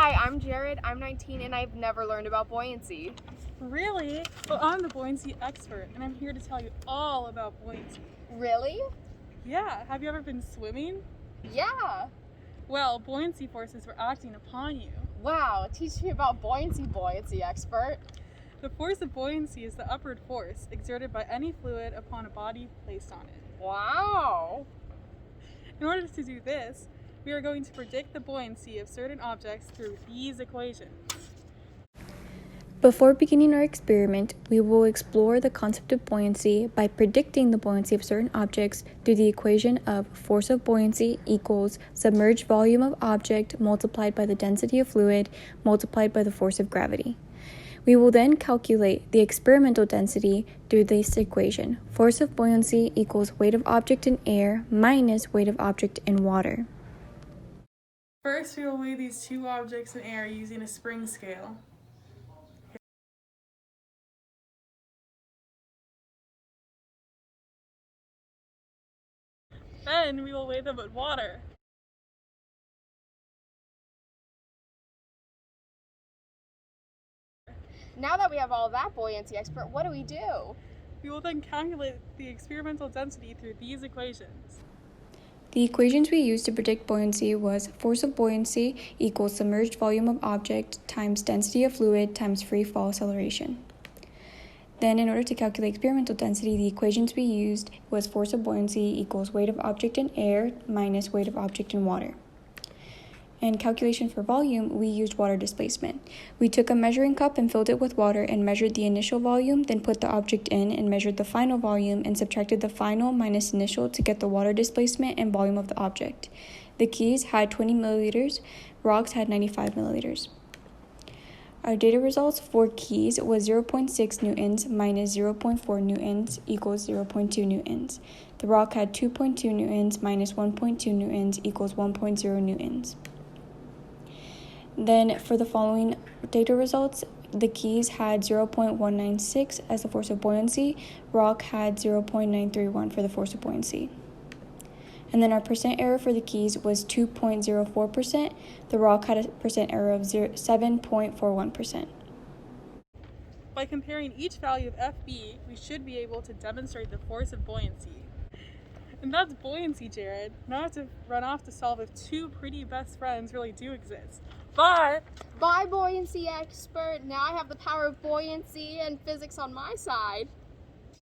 Hi, I'm Jared. I'm 19 and I've never learned about buoyancy. Really? Well, I'm the buoyancy expert, and I'm here to tell you all about buoyancy. Really? Yeah, have you ever been swimming? Yeah. Well, buoyancy forces were acting upon you. Wow, teach me about buoyancy, expert. The force of buoyancy is the upward force exerted by any fluid upon a body placed on it. Wow. In order to do this, we are going to predict the buoyancy of certain objects through these equations. Before beginning our experiment, we will explore the concept of buoyancy by predicting the buoyancy of certain objects through the equation of force of buoyancy equals submerged volume of object multiplied by the density of fluid multiplied by the force of gravity. We will then calculate the experimental density through this equation. Force of buoyancy equals weight of object in air minus weight of object in water. First, we will weigh these two objects in air using a spring scale. Then we will weigh them in water. Now that we have all that, buoyancy expert, what do we do? We will then calculate the experimental density through these equations. The equations we used to predict buoyancy was force of buoyancy equals submerged volume of object times density of fluid times free fall acceleration. Then, in order to calculate experimental density, the equations we used was force of buoyancy equals weight of object in air minus weight of object in water. And calculation for volume, we used water displacement. We took a measuring cup and filled it with water and measured the initial volume, then put the object in and measured the final volume and subtracted the final minus initial to get the water displacement and volume of the object. The keys had 20 milliliters, rocks had 95 milliliters. Our data results for keys was 0.6 newtons minus 0.4 newtons equals 0.2 newtons. The rock had 2.2 newtons minus 1.2 newtons equals 1.0 newtons. Then for the following data results, the keys had 0.196 as the force of buoyancy, rock had 0.931 for the force of buoyancy. And then our percent error for the keys was 2.04%. The rock had a percent error of 7.41%. By comparing each value of FB, we should be able to demonstrate the force of buoyancy. And that's buoyancy, Jared. Now I have to run off to solve if two pretty best friends really do exist. But Bye, buoyancy expert. Now I have the power of buoyancy and physics on my side.